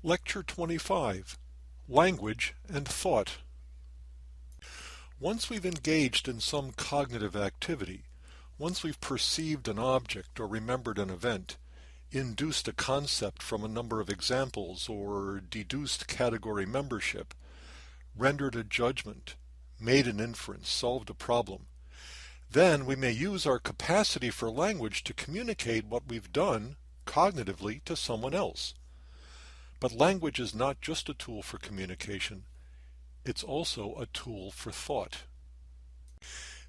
Lecture 25, Language and Thought. Once we've engaged in some cognitive activity, once we've perceived an object or remembered an event, induced a concept from a number of examples or deduced category membership, rendered a judgment, made an inference, solved a problem, then we may use our capacity for language to communicate what we've done cognitively to someone else. But language is not just a tool for communication, it's also a tool for thought.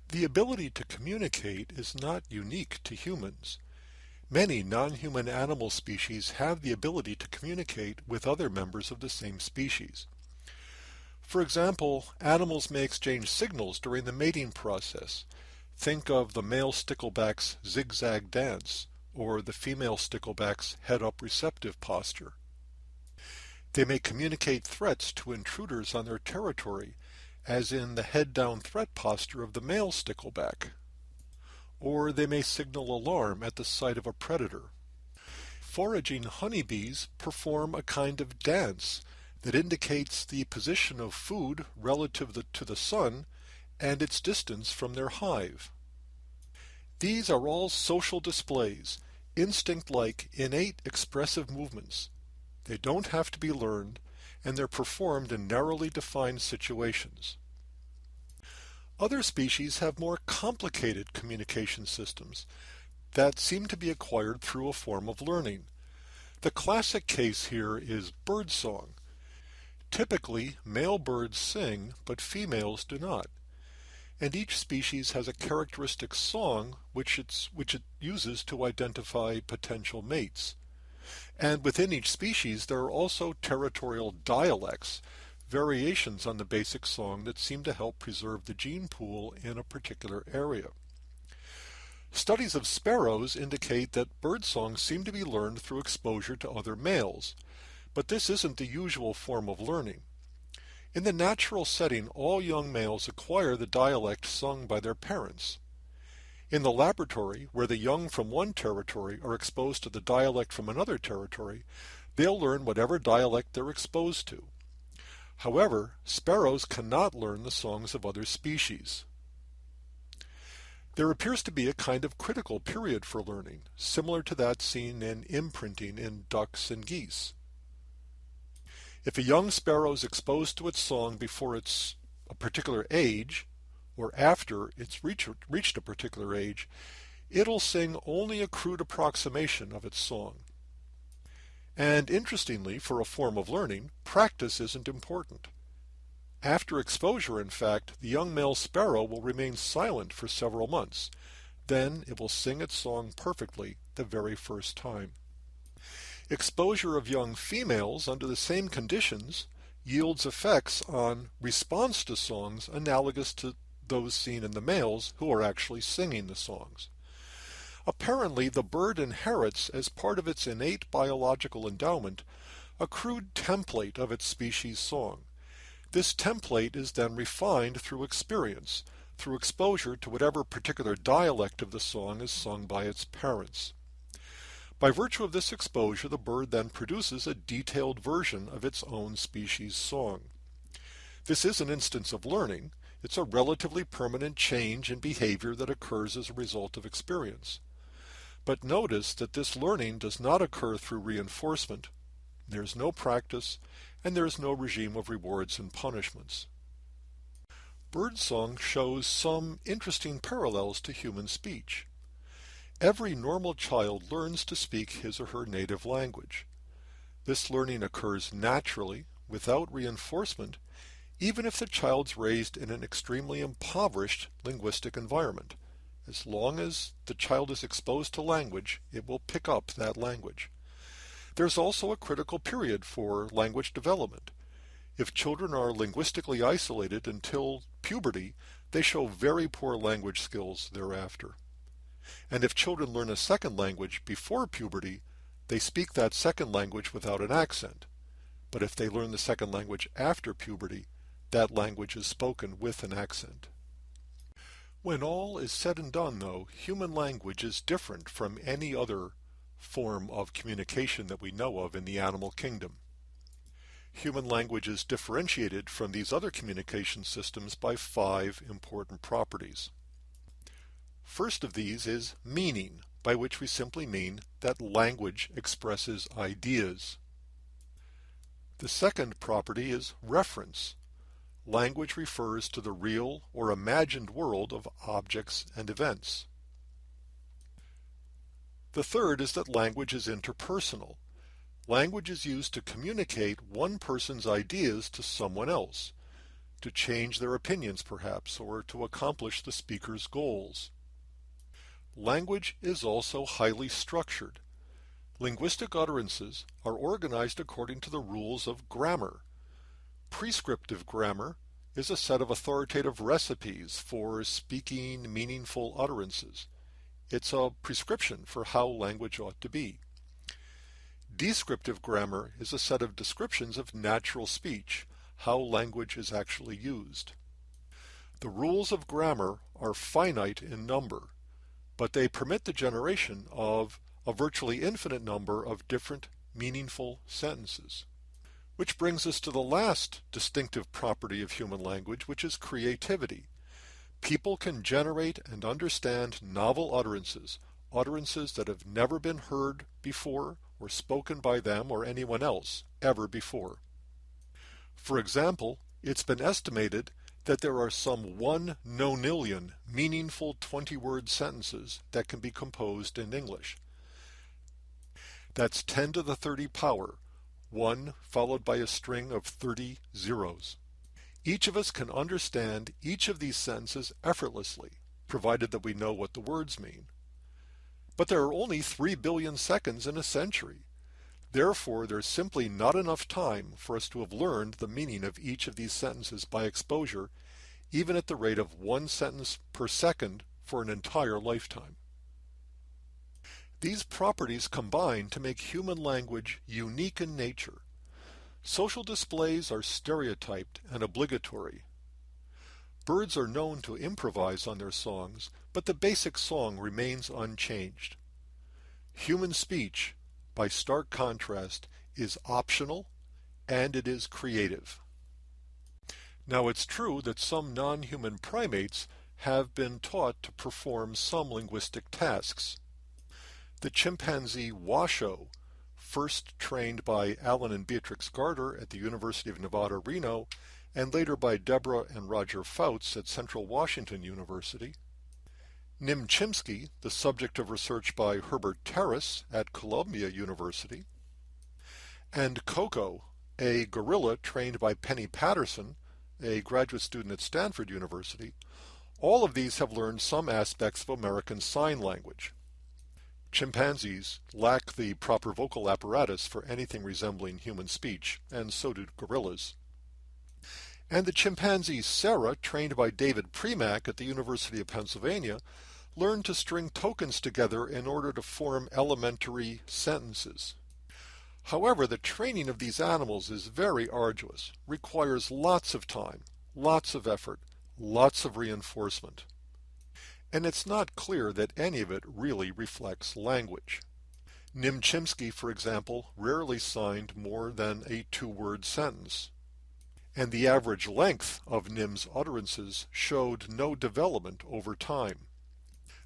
The ability to communicate is not unique to humans. Many non-human animal species have the ability to communicate with other members of the same species. For example, animals may exchange signals during the mating process. Think of the male stickleback's zigzag dance, or the female stickleback's head-up receptive posture. They may communicate threats to intruders on their territory, as in the head-down threat posture of the male stickleback. Or they may signal alarm at the sight of a predator. Foraging honeybees perform a kind of dance that indicates the position of food relative to the sun and its distance from their hive. These are all social displays, instinct-like, innate expressive movements. They don't have to be learned, and they're performed in narrowly defined situations. Other species have more complicated communication systems that seem to be acquired through a form of learning. The classic case here is birdsong. Typically, male birds sing, but females do not. And each species has a characteristic song which it uses to identify potential mates. And within each species there are also territorial dialects, variations on the basic song that seem to help preserve the gene pool in a particular area. Studies of sparrows indicate that birdsong seem to be learned through exposure to other males, but this isn't the usual form of learning. In the natural setting, all young males acquire the dialect sung by their parents. In the laboratory, where the young from one territory are exposed to the dialect from another territory, they'll learn whatever dialect they're exposed to. However, sparrows cannot learn the songs of other species. There appears to be a kind of critical period for learning, similar to that seen in imprinting in ducks and geese. If a young sparrow is exposed to its song before it's a particular age, or after it's reached a particular age, it'll sing only a crude approximation of its song. And interestingly, for a form of learning, practice isn't important. After exposure, in fact, the young male sparrow will remain silent for several months. Then it will sing its song perfectly the very first time. Exposure of young females under the same conditions yields effects on response to songs analogous to those seen in the males who are actually singing the songs. Apparently, the bird inherits, as part of its innate biological endowment, a crude template of its species' song. This template is then refined through experience, through exposure to whatever particular dialect of the song is sung by its parents. By virtue of this exposure, the bird then produces a detailed version of its own species' song. This is an instance of learning. It's a relatively permanent change in behavior that occurs as a result of experience. But notice that this learning does not occur through reinforcement. There's no practice, and there is no regime of rewards and punishments. Birdsong shows some interesting parallels to human speech. Every normal child learns to speak his or her native language. This learning occurs naturally, without reinforcement, even if the child's raised in an extremely impoverished linguistic environment. As long as the child is exposed to language, it will pick up that language. There's also a critical period for language development. If children are linguistically isolated until puberty, they show very poor language skills thereafter. And if children learn a second language before puberty, they speak that second language without an accent. But if they learn the second language after puberty, that language is spoken with an accent. When all is said and done, though, human language is different from any other form of communication that we know of in the animal kingdom. Human language is differentiated from these other communication systems by 5 important properties. First of these is meaning, by which we simply mean that language expresses ideas. The second property is reference. Language refers to the real or imagined world of objects and events. The third is that language is interpersonal. Language is used to communicate one person's ideas to someone else, to change their opinions perhaps, or to accomplish the speaker's goals. Language is also highly structured. Linguistic utterances are organized according to the rules of grammar. Prescriptive grammar is a set of authoritative recipes for speaking meaningful utterances. It's a prescription for how language ought to be. Descriptive grammar is a set of descriptions of natural speech, how language is actually used. The rules of grammar are finite in number, but they permit the generation of a virtually infinite number of different meaningful sentences. Which brings us to the last distinctive property of human language, which is creativity. People can generate and understand novel utterances, utterances that have never been heard before or spoken by them or anyone else ever before. For example, it's been estimated that there are some 1 nonillion meaningful 20-word sentences that can be composed in English. That's 10 to the 30 power, 1 followed by a string of 30 zeros. Each of us can understand each of these sentences effortlessly, provided that we know what the words mean. But there are only 3 billion seconds in a century. Therefore, there's simply not enough time for us to have learned the meaning of each of these sentences by exposure, even at the rate of 1 sentence per second for an entire lifetime. These properties combine to make human language unique in nature. Social displays are stereotyped and obligatory. Birds are known to improvise on their songs, but the basic song remains unchanged. Human speech, by stark contrast, is optional and it is creative. Now it's true that some non-human primates have been taught to perform some linguistic tasks. The chimpanzee Washoe, first trained by Alan and Beatrix Garter at the University of Nevada, Reno, and later by Deborah and Roger Fouts at Central Washington University. Nim Chimpsky, the subject of research by Herbert Terrace at Columbia University. And Coco, a gorilla trained by Penny Patterson, a graduate student at Stanford University. All of these have learned some aspects of American Sign Language. Chimpanzees lack the proper vocal apparatus for anything resembling human speech, and so do gorillas. And the chimpanzee Sarah, trained by David Premack at the University of Pennsylvania, learned to string tokens together in order to form elementary sentences. However, the training of these animals is very arduous, requires lots of time, lots of effort, lots of reinforcement. And it's not clear that any of it really reflects language. Nim Chimpsky, for example, rarely signed more than a 2-word sentence. And the average length of Nim's utterances showed no development over time.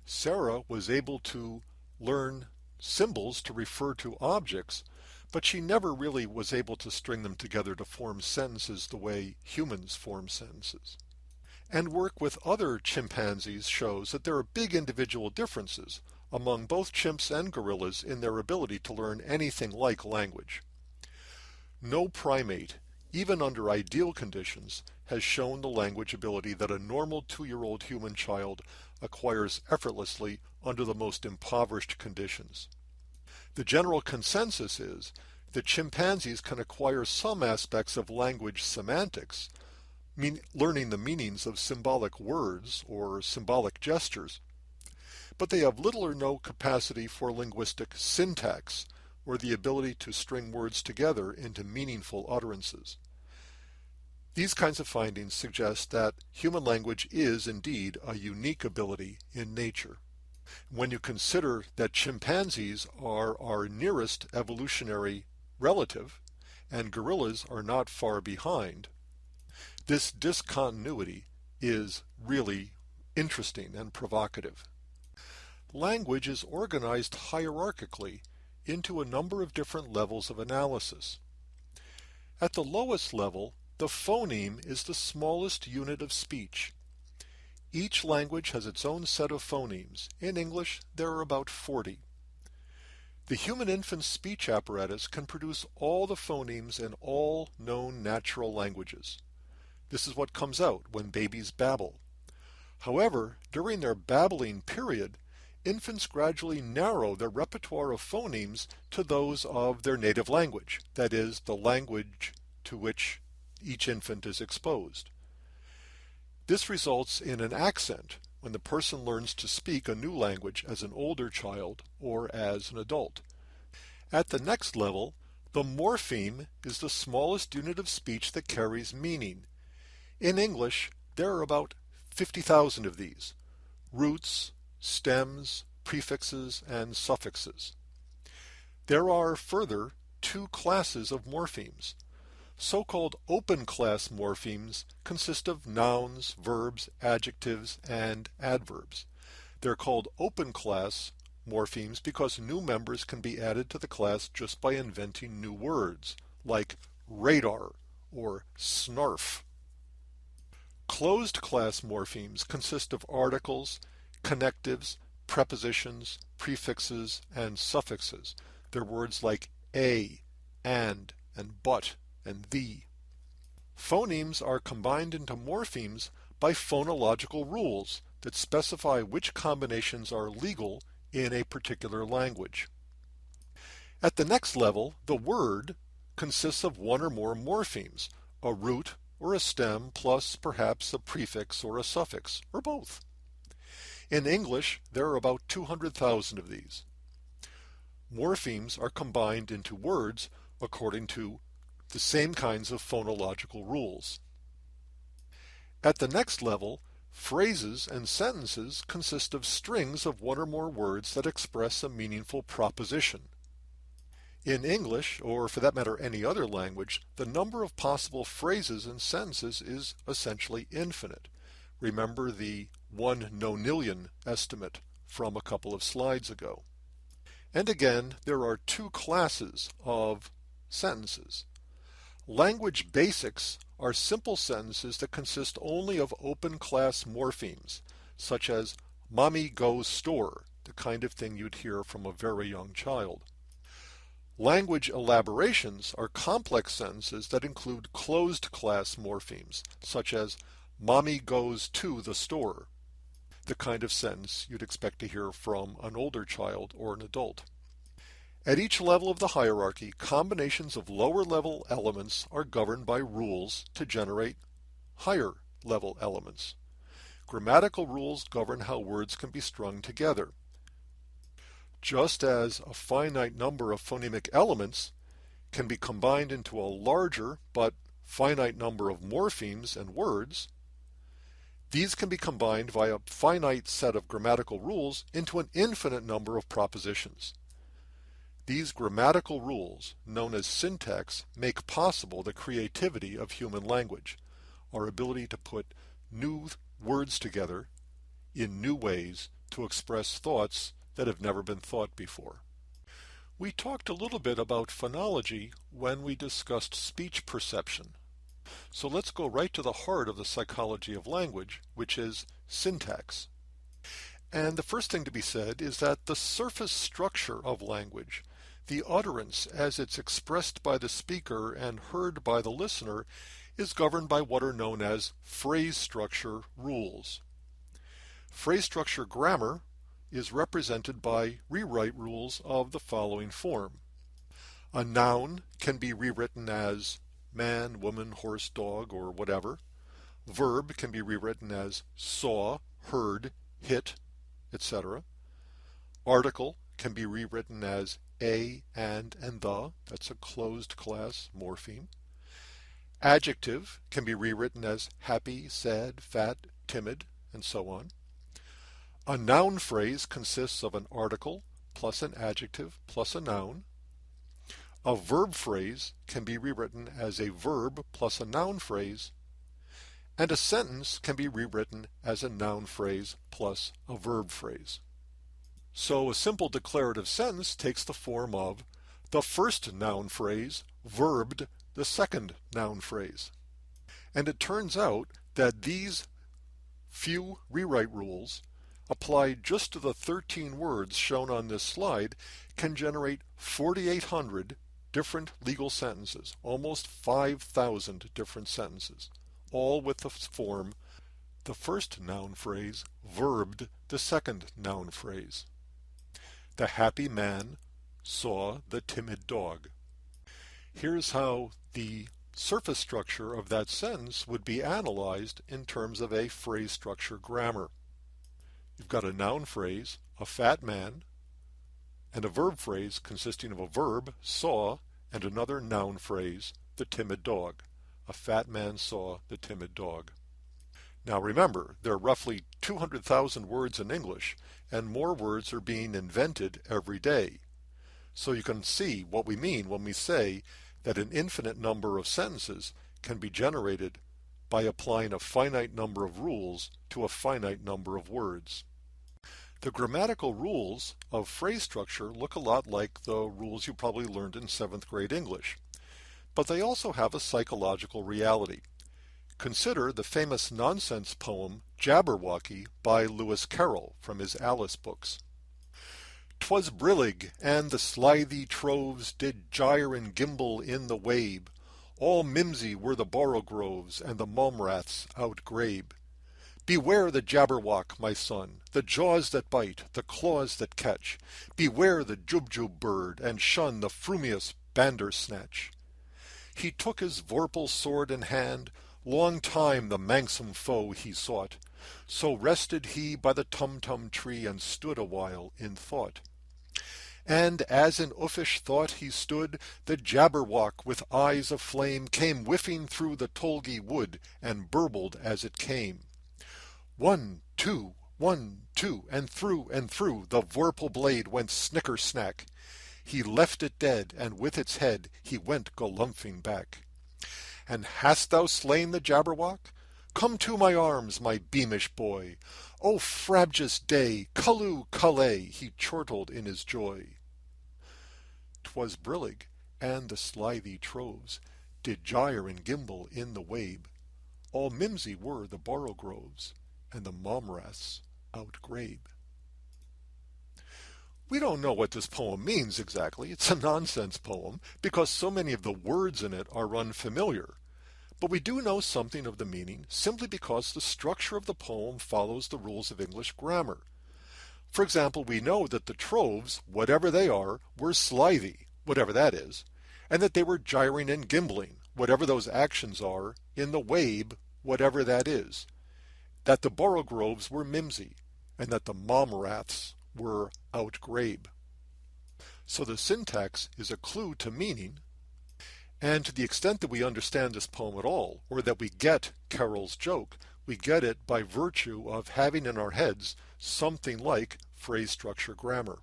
Sarah was able to learn symbols to refer to objects, but she never really was able to string them together to form sentences the way humans form sentences. And work with other chimpanzees shows that there are big individual differences among both chimps and gorillas in their ability to learn anything like language. No primate, even under ideal conditions, has shown the language ability that a normal 2-year-old human child acquires effortlessly under the most impoverished conditions. The general consensus is that chimpanzees can acquire some aspects of language semantics, learning the meanings of symbolic words or symbolic gestures, but they have little or no capacity for linguistic syntax, or the ability to string words together into meaningful utterances. These kinds of findings suggest that human language is indeed a unique ability in nature. When you consider that chimpanzees are our nearest evolutionary relative, and gorillas are not far behind. This discontinuity is really interesting and provocative. Language is organized hierarchically into a number of different levels of analysis. At the lowest level, the phoneme is the smallest unit of speech. Each language has its own set of phonemes. In English, there are about 40. The human infant's speech apparatus can produce all the phonemes in all known natural languages. This is what comes out when babies babble. However, during their babbling period, infants gradually narrow their repertoire of phonemes to those of their native language, that is, the language to which each infant is exposed. This results in an accent when the person learns to speak a new language as an older child or as an adult. At the next level, the morpheme is the smallest unit of speech that carries meaning. In English, there are about 50,000 of these: roots, stems, prefixes, and suffixes. There are further two classes of morphemes. So-called open-class morphemes consist of nouns, verbs, adjectives, and adverbs. They're called open-class morphemes because new members can be added to the class just by inventing new words, like radar or snarf. Closed-class morphemes consist of articles, connectives, prepositions, prefixes, and suffixes. They're words like a, and but, and the. Phonemes are combined into morphemes by phonological rules that specify which combinations are legal in a particular language. At the next level, the word consists of one or more morphemes, a root or a stem plus perhaps a prefix or a suffix, or both. In English, there are about 200,000 of these. Morphemes are combined into words according to the same kinds of phonological rules. At the next level, phrases and sentences consist of strings of one or more words that express a meaningful proposition. In English, or for that matter any other language, the number of possible phrases and sentences is essentially infinite. Remember the 1 nonillion estimate from a couple of slides ago. And again, there are two classes of sentences. Language basics are simple sentences that consist only of open-class morphemes, such as "Mommy goes store," the kind of thing you'd hear from a very young child. Language elaborations are complex sentences that include closed-class morphemes, such as "Mommy goes to the store," the kind of sentence you'd expect to hear from an older child or an adult. At each level of the hierarchy, combinations of lower-level elements are governed by rules to generate higher-level elements. Grammatical rules govern how words can be strung together. Just as a finite number of phonemic elements can be combined into a larger but finite number of morphemes and words, these can be combined by a finite set of grammatical rules into an infinite number of propositions. These grammatical rules, known as syntax, make possible the creativity of human language, our ability to put new words together in new ways to express thoughts that have never been thought before. We talked a little bit about phonology when we discussed speech perception. So let's go right to the heart of the psychology of language, which is syntax. And the first thing to be said is that the surface structure of language, the utterance as it's expressed by the speaker and heard by the listener, is governed by what are known as phrase structure rules. Phrase structure grammar is represented by rewrite rules of the following form. A noun can be rewritten as man, woman, horse, dog, or whatever. Verb can be rewritten as saw, heard, hit, etc. Article can be rewritten as a, and the. That's a closed class morpheme. Adjective can be rewritten as happy, sad, fat, timid, and so on. A noun phrase consists of an article plus an adjective plus a noun. A verb phrase can be rewritten as a verb plus a noun phrase, and a sentence can be rewritten as a noun phrase plus a verb phrase. So a simple declarative sentence takes the form of the first noun phrase verbed the second noun phrase. And it turns out that these few rewrite rules, applied just to the 13 words shown on this slide, can generate 4,800 different legal sentences, almost 5,000 different sentences, all with the form the first noun phrase verbed the second noun phrase. The happy man saw the timid dog. Here's how the surface structure of that sentence would be analyzed in terms of a phrase structure grammar. You've got a noun phrase, a fat man, and a verb phrase consisting of a verb, saw, and another noun phrase, the timid dog. A fat man saw the timid dog. Now remember, there are roughly 200,000 words in English, and more words are being invented every day. So you can see what we mean when we say that an infinite number of sentences can be generated by applying a finite number of rules to a finite number of words. The grammatical rules of phrase structure look a lot like the rules you probably learned in 7th grade English, but they also have a psychological reality. Consider the famous nonsense poem Jabberwocky by Lewis Carroll from his Alice books. "'Twas brillig, and the slithy troves did gyre and gimble in the wabe. All mimsy were the borogoves, and the momraths outgrabe. Beware the Jabberwock, my son, the jaws that bite, the claws that catch. Beware the Jubjub bird, and shun the frumious Bandersnatch. He took his vorpal sword in hand, long time the manxome foe he sought. So rested he by the tumtum tree, and stood a while in thought. And as in uffish thought he stood, the Jabberwock with eyes of flame came whiffing through the Tolgi wood, and burbled as it came. 1, 2, 1, 2, and through the vorpal blade went snicker-snack. He left it dead, and with its head he went galumphing back. And hast thou slain the Jabberwock? Come to my arms, my beamish boy. O frabjous day, Callooh, Callay, he chortled in his joy. 'Twas brillig, and the slithy troves did gyre and gimble in the wabe. All mimsy were the borogoves, and the momraths outgrabe. We don't know what this poem means exactly. It's a nonsense poem because so many of the words in it are unfamiliar. But we do know something of the meaning simply because the structure of the poem follows the rules of English grammar. For example, we know that the troves, whatever they are, were slithy, whatever that is, and that they were gyring and gimbling, whatever those actions are, in the wabe, whatever that is, that the borogoves were mimsy, and that the momraths were outgrabe. So the syntax is a clue to meaning, and to the extent that we understand this poem at all, or that we get Carroll's joke, we get it by virtue of having in our heads something like phrase structure grammar.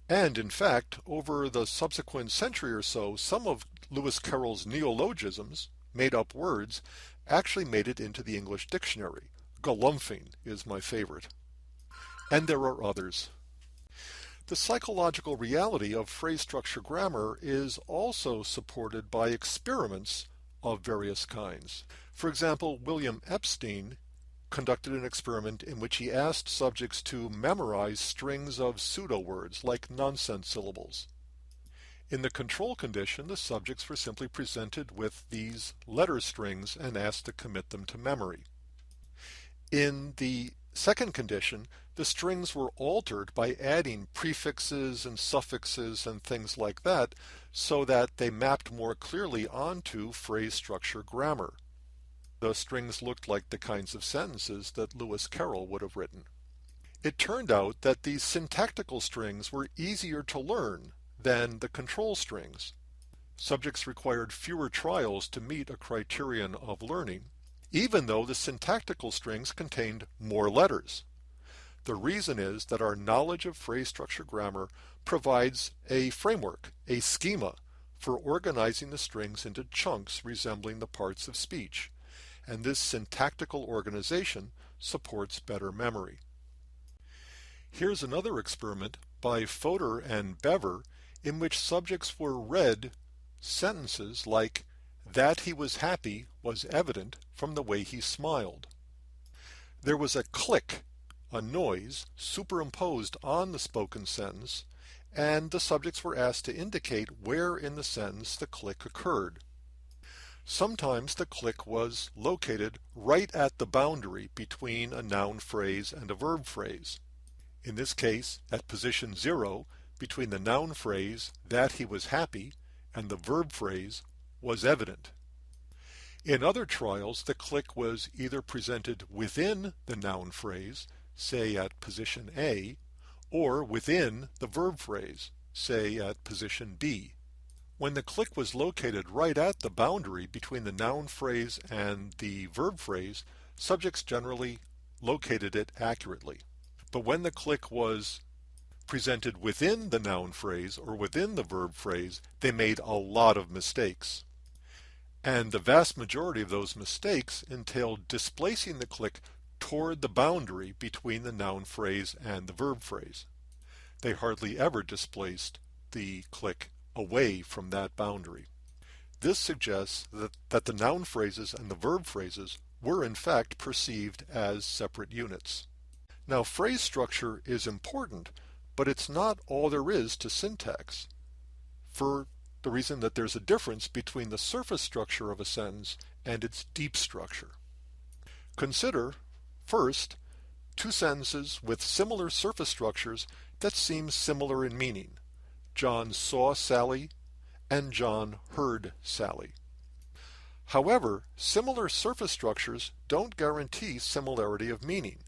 And in fact, over the subsequent century or so, some of Lewis Carroll's neologisms, made-up words, actually made it into the English dictionary. Galumphing is my favorite. And there are others. The psychological reality of phrase structure grammar is also supported by experiments of various kinds. For example, William Epstein conducted an experiment in which he asked subjects to memorize strings of pseudo-words like nonsense syllables. In the control condition, the subjects were simply presented with these letter strings and asked to commit them to memory. In the second condition, the strings were altered by adding prefixes and suffixes and things like that so that they mapped more clearly onto phrase structure grammar. The strings looked like the kinds of sentences that Lewis Carroll would have written. It turned out that these syntactical strings were easier to learn than the control strings. Subjects required fewer trials to meet a criterion of learning, even though the syntactical strings contained more letters. The reason is that our knowledge of phrase structure grammar provides a framework, a schema, for organizing the strings into chunks resembling the parts of speech, and this syntactical organization supports better memory. Here's another experiment by Fodor and Bever in which subjects were read sentences like, "That he was happy was evident from the way he smiled." There was a click, a noise, superimposed on the spoken sentence, and the subjects were asked to indicate where in the sentence the click occurred. Sometimes the click was located right at the boundary between a noun phrase and a verb phrase. In this case, at position 0, between the noun phrase, "that he was happy," and the verb phrase, "was evident." In other trials, the click was either presented within the noun phrase, say at position A, or within the verb phrase, say at position B. When the click was located right at the boundary between the noun phrase and the verb phrase, subjects generally located it accurately. But when the click was presented within the noun phrase or within the verb phrase, they made a lot of mistakes. And the vast majority of those mistakes entailed displacing the click toward the boundary between the noun phrase and the verb phrase. They hardly ever displaced the click away from that boundary. This suggests that the noun phrases and the verb phrases were in fact perceived as separate units. Now, phrase structure is important, but it's not all there is to syntax, for the reason that there's a difference between the surface structure of a sentence and its deep structure. Consider, first, two sentences with similar surface structures that seem similar in meaning. John saw Sally and John heard Sally. However, similar surface structures don't guarantee similarity of meaning.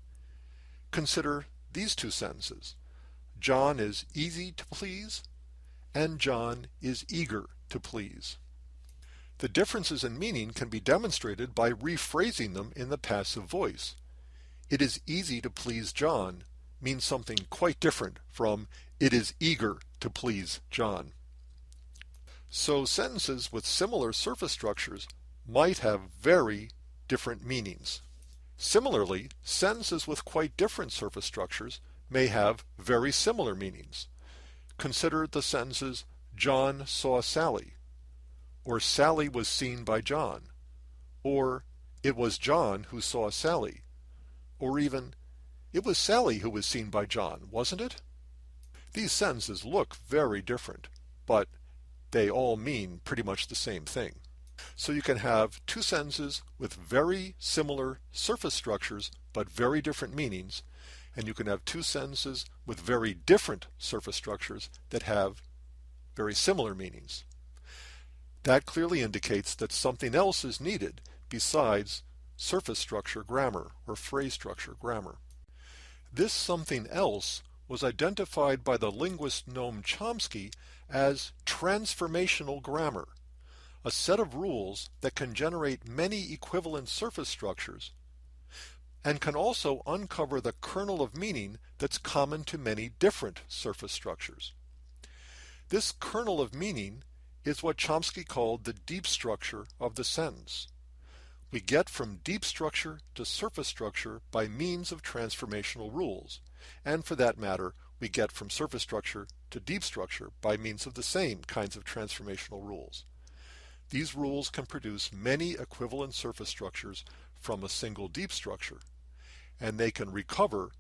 Consider these two sentences. John is easy to please, and John is eager to please. The differences in meaning can be demonstrated by rephrasing them in the passive voice. "It is easy to please John" means something quite different from "it is eager to please John." So sentences with similar surface structures might have very different meanings. Similarly, sentences with quite different surface structures may have very similar meanings. Consider the sentences, "John saw Sally," or "Sally was seen by John," or "it was John who saw Sally," or even "it was Sally who was seen by John, wasn't it?" These sentences look very different, but they all mean pretty much the same thing. So you can have two sentences with very similar surface structures but very different meanings, and you can have two sentences with very different surface structures that have very similar meanings. That clearly indicates that something else is needed besides surface structure grammar or phrase structure grammar. This something else was identified by the linguist Noam Chomsky as transformational grammar, a set of rules that can generate many equivalent surface structures and can also uncover the kernel of meaning that's common to many different surface structures. This kernel of meaning is what Chomsky called the deep structure of the sentence. We get from deep structure to surface structure by means of transformational rules, and for that matter, we get from surface structure to deep structure by means of the same kinds of transformational rules. These rules can produce many equivalent surface structures from a single deep structure, and they can recover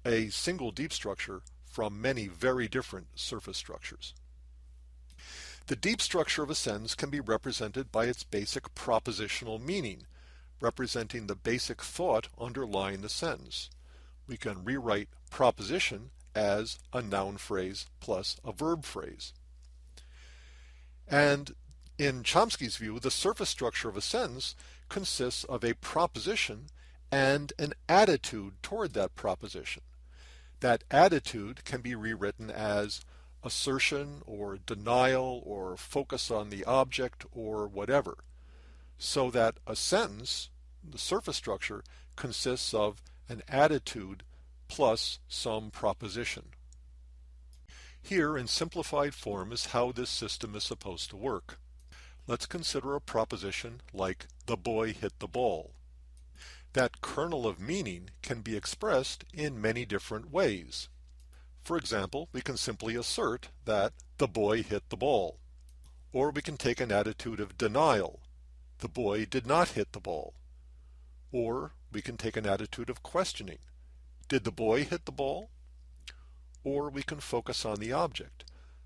a single deep structure from many very different surface structures. The deep structure of a sentence can be represented by its basic propositional meaning, representing the basic thought underlying the sentence. We can rewrite proposition as a noun phrase plus a verb phrase. And in Chomsky's view, the surface structure of a sentence consists of a proposition and an attitude toward that proposition. That attitude can be rewritten as assertion or denial or focus on the object or whatever, so that a sentence, the surface structure, consists of an attitude plus some proposition. Here, in simplified form, is how this system is supposed to work. Let's consider a proposition like "the boy hit the ball." That kernel of meaning can be expressed in many different ways. For example, we can simply assert that the boy hit the ball. Or we can take an attitude of denial. The boy did not hit the ball. Or we can take an attitude of questioning. Did the boy hit the ball? Or we can focus on the object.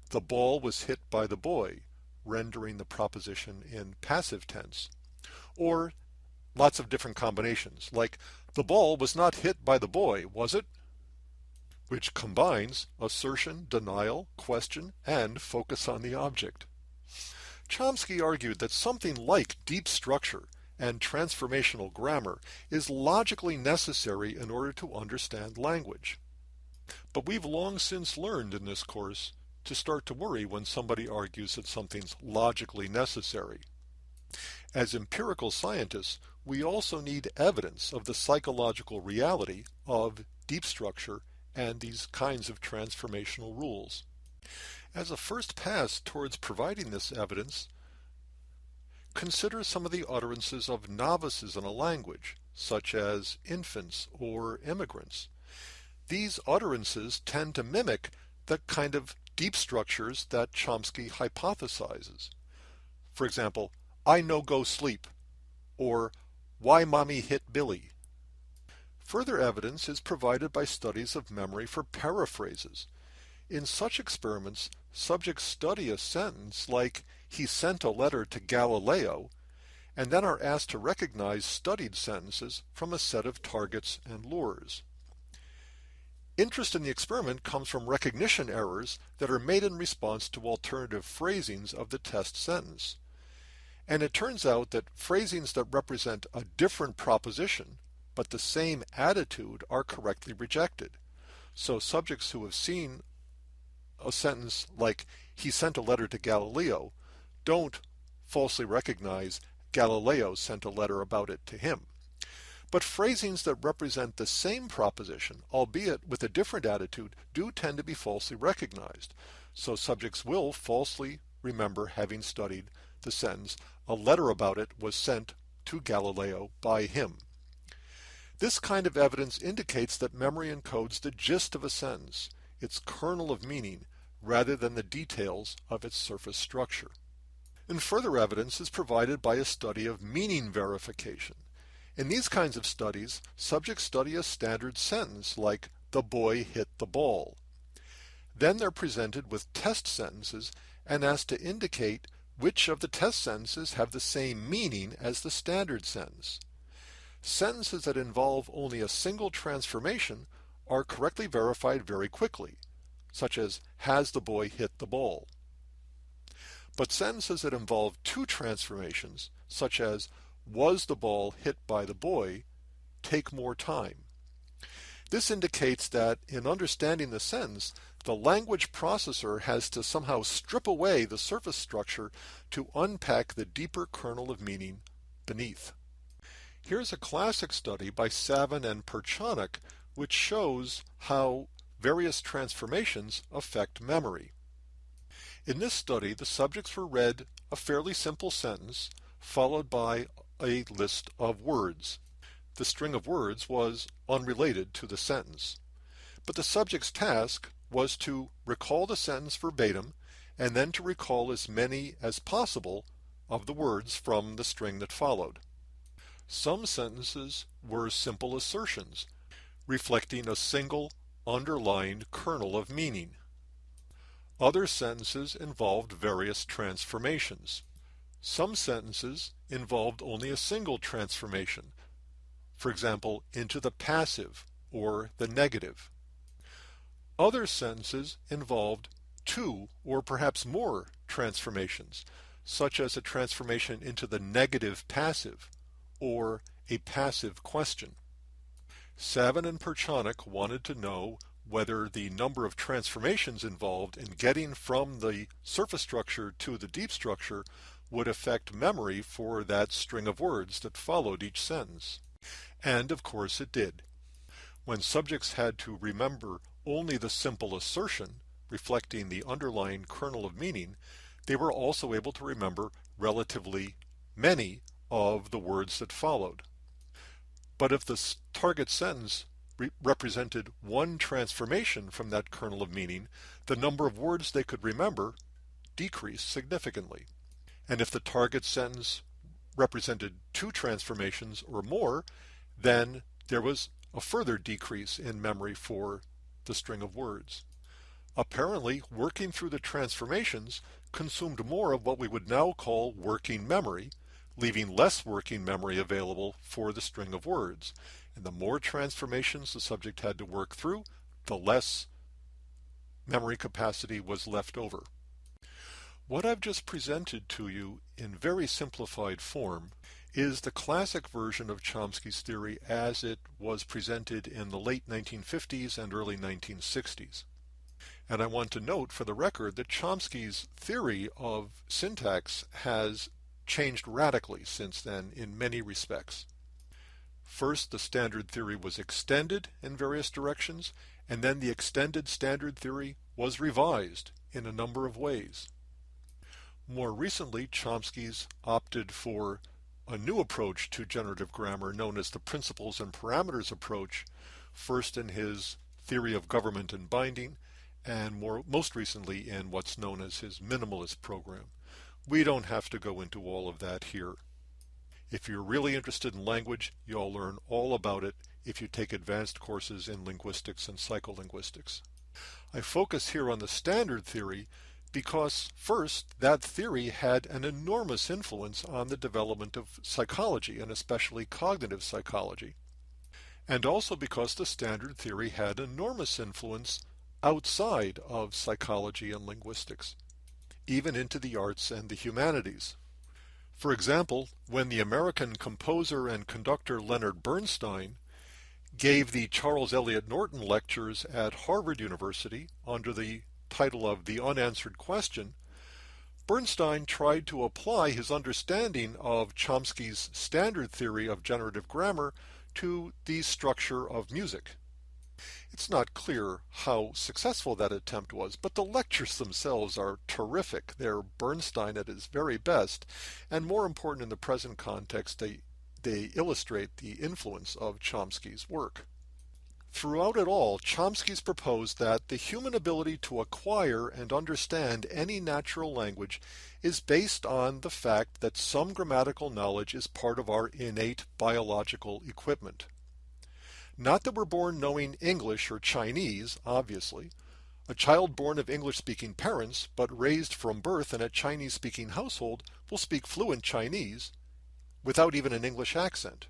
The ball was hit by the boy, rendering the proposition in passive tense. Or lots of different combinations, like the ball was not hit by the boy, was it? Which combines assertion, denial, question, and focus on the object. Chomsky argued that something like deep structure and transformational grammar is logically necessary in order to understand language. But we've long since learned in this course to start to worry when somebody argues that something's logically necessary. As empirical scientists, we also need evidence of the psychological reality of deep structure and these kinds of transformational rules. As a first pass towards providing this evidence, consider some of the utterances of novices in a language, such as infants or immigrants. These utterances tend to mimic the kind of deep structures that Chomsky hypothesizes. For example, "I no go sleep," or "Why mommy hit Billy." Further evidence is provided by studies of memory for paraphrases. In such experiments, subjects study a sentence like "he sent a letter to Galileo," and then are asked to recognize studied sentences from a set of targets and lures. Interest in the experiment comes from recognition errors that are made in response to alternative phrasings of the test sentence. And it turns out that phrasings that represent a different proposition but the same attitude are correctly rejected. So subjects who have seen a sentence like "he sent a letter to Galileo" don't falsely recognize Galileo sent a letter about it to him. But phrasings that represent the same proposition, albeit with a different attitude, do tend to be falsely recognized. So subjects will falsely remember having studied the sentence, "a letter about it was sent to Galileo by him." This kind of evidence indicates that memory encodes the gist of a sentence, its kernel of meaning, rather than the details of its surface structure. And further evidence is provided by a study of meaning verification. In these kinds of studies, subjects study a standard sentence like "the boy hit the ball." Then they're presented with test sentences and asked to indicate which of the test sentences have the same meaning as the standard sentence. Sentences that involve only a single transformation are correctly verified very quickly, such as "has the boy hit the ball?" But sentences that involve two transformations, such as "was the ball hit by the boy?" take more time. This indicates that in understanding the sentence, the language processor has to somehow strip away the surface structure to unpack the deeper kernel of meaning beneath. Here's a classic study by Savin and Perchanik, which shows how various transformations affect memory. In this study, the subjects were read a fairly simple sentence followed by a list of words. The string of words was unrelated to the sentence. But the subject's task was to recall the sentence verbatim and then to recall as many as possible of the words from the string that followed. Some sentences were simple assertions, reflecting a single underlined kernel of meaning. Other sentences involved various transformations. Some sentences involved only a single transformation, for example, into the passive or the negative. Other sentences involved two or perhaps more transformations, such as a transformation into the negative passive or a passive question. Savin and Perchanik wanted to know whether the number of transformations involved in getting from the surface structure to the deep structure would affect memory for that string of words that followed each sentence. And of course it did. When subjects had to remember only the simple assertion, reflecting the underlying kernel of meaning, they were also able to remember relatively many of the words that followed. But if the target sentence represented one transformation from that kernel of meaning, the number of words they could remember decreased significantly. And if the target sentence represented two transformations or more, then there was a further decrease in memory for the string of words. Apparently, working through the transformations consumed more of what we would now call working memory, leaving less working memory available for the string of words. And the more transformations the subject had to work through, the less memory capacity was left over. What I've just presented to you in very simplified form is the classic version of Chomsky's theory as it was presented in the late 1950s and early 1960s. And I want to note for the record that Chomsky's theory of syntax has changed radically since then in many respects. First, the standard theory was extended in various directions, and then the extended standard theory was revised in a number of ways. More recently, Chomsky's opted for a new approach to generative grammar known as the principles and parameters approach, first in his theory of government and binding, and most recently in what's known as his minimalist program. We don't have to go into all of that here. If you're really interested in language, you'll learn all about it if you take advanced courses in linguistics and psycholinguistics. I focus here on the standard theory because, first, that theory had an enormous influence on the development of psychology, and especially cognitive psychology. And also because the standard theory had enormous influence outside of psychology and linguistics, even into the arts and the humanities. For example, when the American composer and conductor Leonard Bernstein gave the Charles Eliot Norton lectures at Harvard University under the title of The Unanswered Question, Bernstein tried to apply his understanding of Chomsky's standard theory of generative grammar to the structure of music. It's not clear how successful that attempt was, but the lectures themselves are terrific. They're Bernstein at his very best, and more important in the present context, they illustrate the influence of Chomsky's work. Throughout it all, Chomsky's proposed that the human ability to acquire and understand any natural language is based on the fact that some grammatical knowledge is part of our innate biological equipment. Not that we're born knowing English or Chinese, obviously. A child born of English-speaking parents but raised from birth in a Chinese-speaking household will speak fluent Chinese without even an English accent.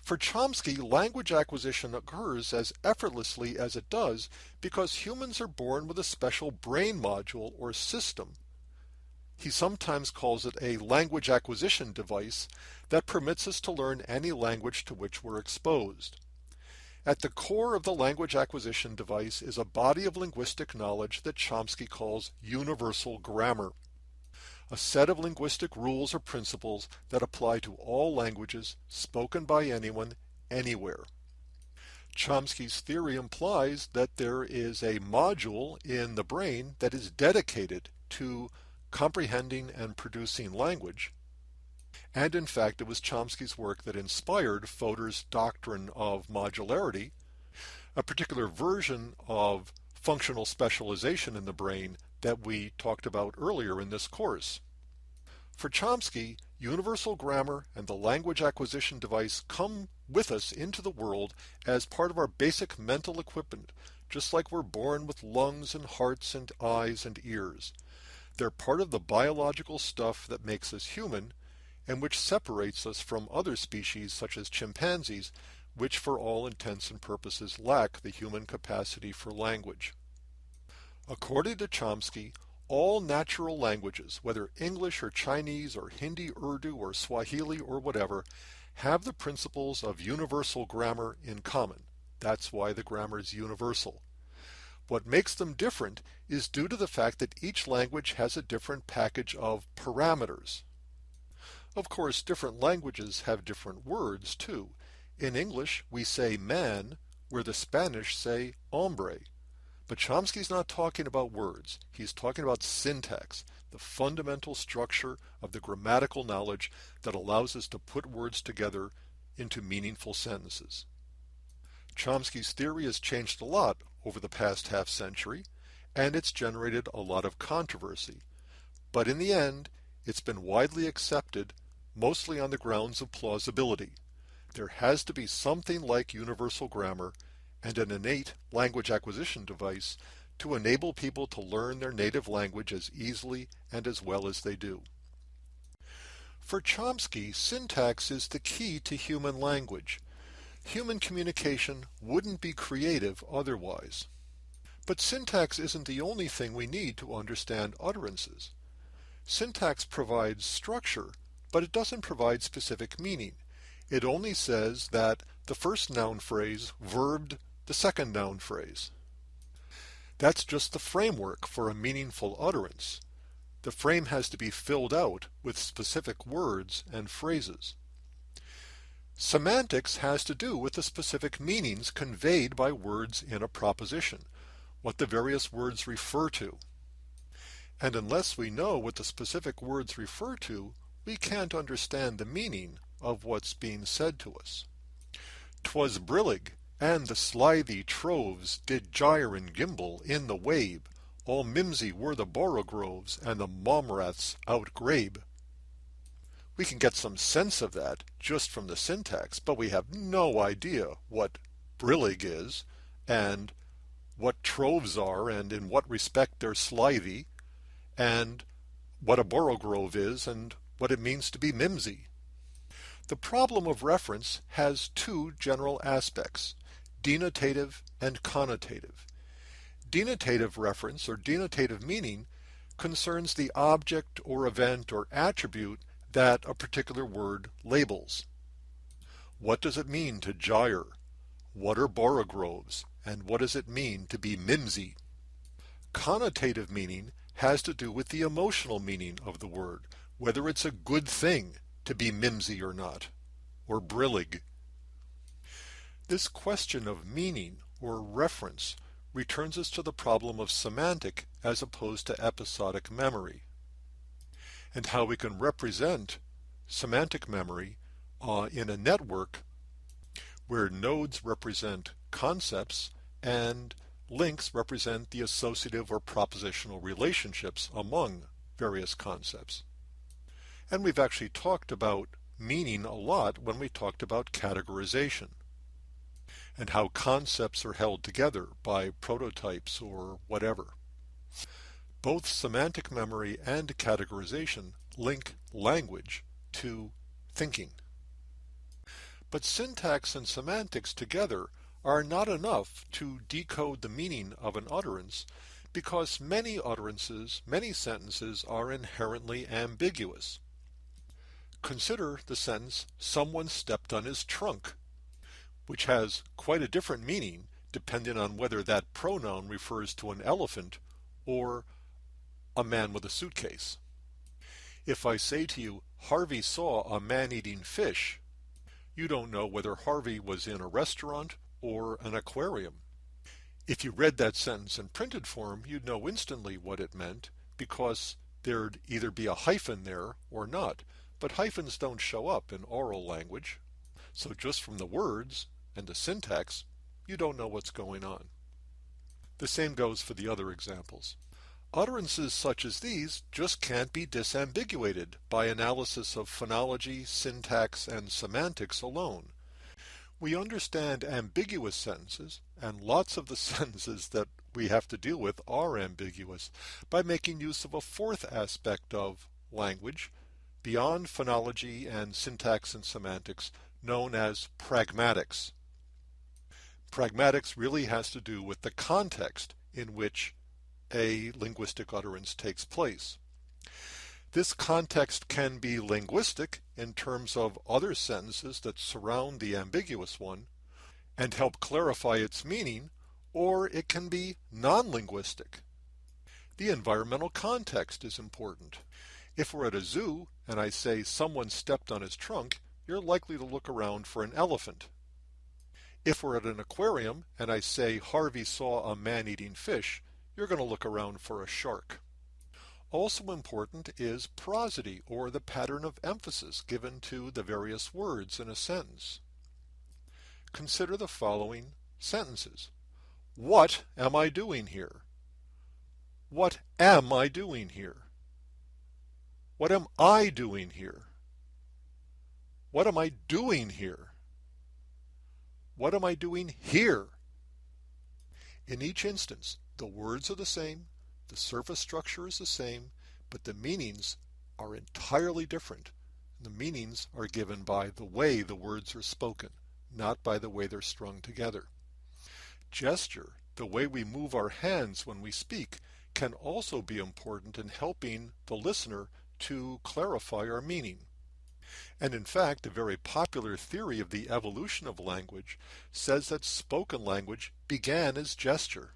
For Chomsky, language acquisition occurs as effortlessly as it does because humans are born with a special brain module or system. He sometimes calls it a language acquisition device that permits us to learn any language to which we're exposed. At the core of the language acquisition device is a body of linguistic knowledge that Chomsky calls universal grammar, a set of linguistic rules or principles that apply to all languages spoken by anyone, anywhere. Chomsky's theory implies that there is a module in the brain that is dedicated to comprehending and producing language, and in fact it was Chomsky's work that inspired Fodor's doctrine of modularity, a particular version of functional specialization in the brain that we talked about earlier in this course. For Chomsky, universal grammar and the language acquisition device come with us into the world as part of our basic mental equipment, just like we're born with lungs and hearts and eyes and ears. They're part of the biological stuff that makes us human and which separates us from other species such as chimpanzees, which for all intents and purposes lack the human capacity for language. According to Chomsky, all natural languages, whether English or Chinese or Hindi, Urdu or Swahili or whatever, have the principles of universal grammar in common. That's why the grammar is universal. What makes them different is due to the fact that each language has a different package of parameters. Of course, different languages have different words too. In English, we say man, where the Spanish say hombre. But Chomsky's not talking about words. He's talking about syntax, the fundamental structure of the grammatical knowledge that allows us to put words together into meaningful sentences. Chomsky's theory has changed a lot over the past half century, and it's generated a lot of controversy. But in the end, it's been widely accepted, mostly on the grounds of plausibility. There has to be something like universal grammar and an innate language acquisition device to enable people to learn their native language as easily and as well as they do. For Chomsky, syntax is the key to human language. Human communication wouldn't be creative otherwise. But syntax isn't the only thing we need to understand utterances. Syntax provides structure, but it doesn't provide specific meaning. It only says that the first noun phrase verbed the second noun phrase. That's just the framework for a meaningful utterance. The frame has to be filled out with specific words and phrases. Semantics has to do with the specific meanings conveyed by words in a proposition, what the various words refer to. And unless we know what the specific words refer to, we can't understand the meaning of what's being said to us. "'Twas brillig, and the slithy troves did gyre and gimble in the wabe. All mimsy were the borogroves, and the momraths outgrabe." We can get some sense of that just from the syntax, but we have no idea what brillig is, and what troves are, and in what respect they're slithy, and what a borogrove is, and what it means to be mimsy. The problem of reference has two general aspects, denotative and connotative. Denotative reference, or denotative meaning, concerns the object or event or attribute that a particular word labels. What does it mean to gyre? What are borogroves? And what does it mean to be mimsy? Connotative meaning has to do with the emotional meaning of the word, whether it's a good thing to be mimsy or not, or brillig. This question of meaning or reference returns us to the problem of semantic as opposed to episodic memory, and how we can represent semantic memory in a network where nodes represent concepts and links represent the associative or propositional relationships among various concepts. And we've actually talked about meaning a lot when we talked about categorization and how concepts are held together by prototypes or whatever. Both semantic memory and categorization link language to thinking. But syntax and semantics together are not enough to decode the meaning of an utterance because many utterances, many sentences are inherently ambiguous. Consider the sentence, "Someone stepped on his trunk," which has quite a different meaning depending on whether that pronoun refers to an elephant or a man with a suitcase. If I say to you, "Harvey saw a man eating fish," you don't know whether Harvey was in a restaurant or an aquarium. If you read that sentence in printed form, you'd know instantly what it meant because there'd either be a hyphen there or not. But hyphens don't show up in oral language. So just from the words and the syntax, you don't know what's going on. The same goes for the other examples. Utterances such as these just can't be disambiguated by analysis of phonology, syntax, and semantics alone. We understand ambiguous sentences, and lots of the sentences that we have to deal with are ambiguous, by making use of a fourth aspect of language, beyond phonology and syntax and semantics, known as pragmatics. Pragmatics really has to do with the context in which a linguistic utterance takes place. This context can be linguistic in terms of other sentences that surround the ambiguous one and help clarify its meaning, or it can be non-linguistic. The environmental context is important. If we're at a zoo and I say someone stepped on his trunk, you're likely to look around for an elephant. If we're at an aquarium and I say Harvey saw a man eating fish, you're going to look around for a shark. Also important is prosody, or the pattern of emphasis given to the various words in a sentence. Consider the following sentences. What am I doing here? What am I doing here? What am I doing here? What am I doing here? What am I doing here? In each instance, the words are the same, the surface structure is the same, but the meanings are entirely different. The meanings are given by the way the words are spoken, not by the way they're strung together. Gesture, the way we move our hands when we speak, can also be important in helping the listener to clarify our meaning. And in fact, a very popular theory of the evolution of language says that spoken language began as gesture.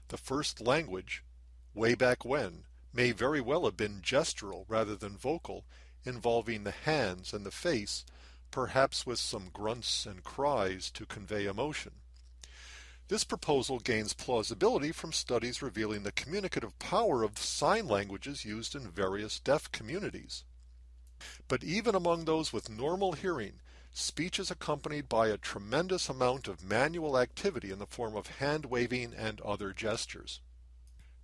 The first language, way back when, may very well have been gestural rather than vocal, involving the hands and the face, perhaps with some grunts and cries to convey emotion. This proposal gains plausibility from studies revealing the communicative power of sign languages used in various deaf communities. But even among those with normal hearing, speech is accompanied by a tremendous amount of manual activity in the form of hand waving and other gestures.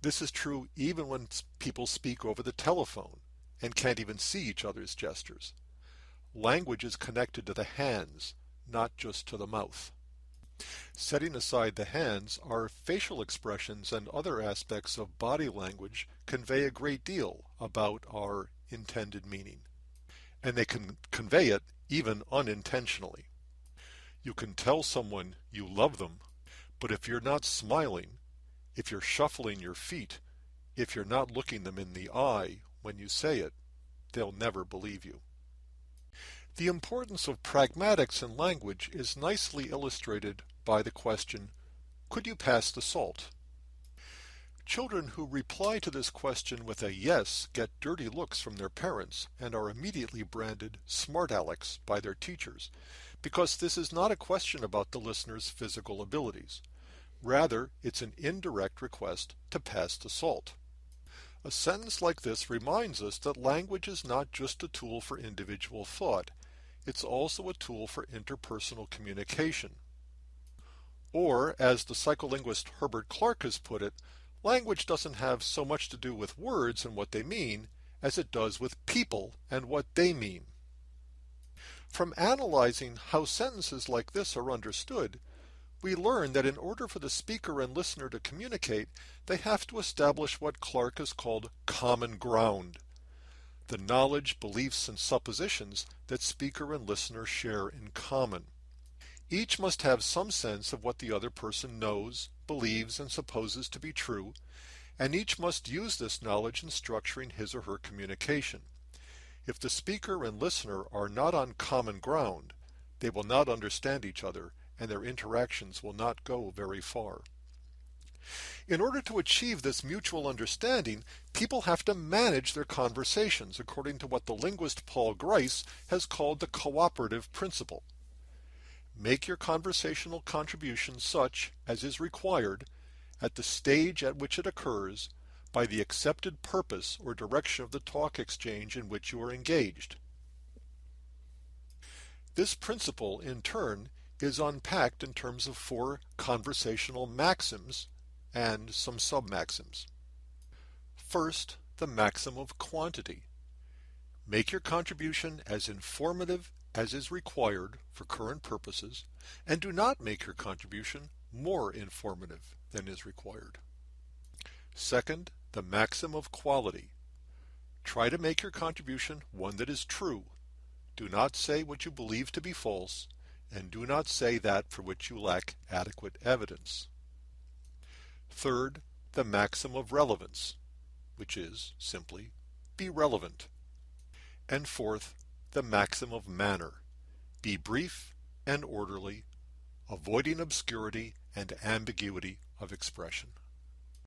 This is true even when people speak over the telephone and can't even see each other's gestures. Language is connected to the hands, not just to the mouth. Setting aside the hands, our facial expressions and other aspects of body language convey a great deal about our intended meaning. And they can convey it even unintentionally. You can tell someone you love them, but if you're not smiling, if you're shuffling your feet, if you're not looking them in the eye when you say it, they'll never believe you. The importance of pragmatics in language is nicely illustrated by the question, could you pass the salt? Children who reply to this question with a yes get dirty looks from their parents and are immediately branded smart alecks by their teachers, because this is not a question about the listener's physical abilities. Rather, it's an indirect request to pass the salt. A sentence like this reminds us that language is not just a tool for individual thought, it's also a tool for interpersonal communication. Or, as the psycholinguist Herbert Clark has put it, language doesn't have so much to do with words and what they mean as it does with people and what they mean. From analyzing how sentences like this are understood, we learn that in order for the speaker and listener to communicate, they have to establish what Clark has called common ground, the knowledge, beliefs, and suppositions that speaker and listener share in common. Each must have some sense of what the other person knows, believes, and supposes to be true, and each must use this knowledge in structuring his or her communication. If the speaker and listener are not on common ground, they will not understand each other, and their interactions will not go very far. In order to achieve this mutual understanding, people have to manage their conversations according to what the linguist Paul Grice has called the cooperative principle. Make your conversational contribution such as is required at the stage at which it occurs by the accepted purpose or direction of the talk exchange in which you are engaged. This principle, in turn, is unpacked in terms of 4 conversational maxims and some sub-maxims. First, the maxim of quantity. Make your contribution as informative as is required for current purposes, and do not make your contribution more informative than is required. Second, the maxim of quality. Try to make your contribution one that is true. Do not say what you believe to be false, and do not say that for which you lack adequate evidence. Third, the maxim of relevance, which is simply be relevant. And fourth, the maxim of manner. Be brief and orderly, avoiding obscurity and ambiguity of expression.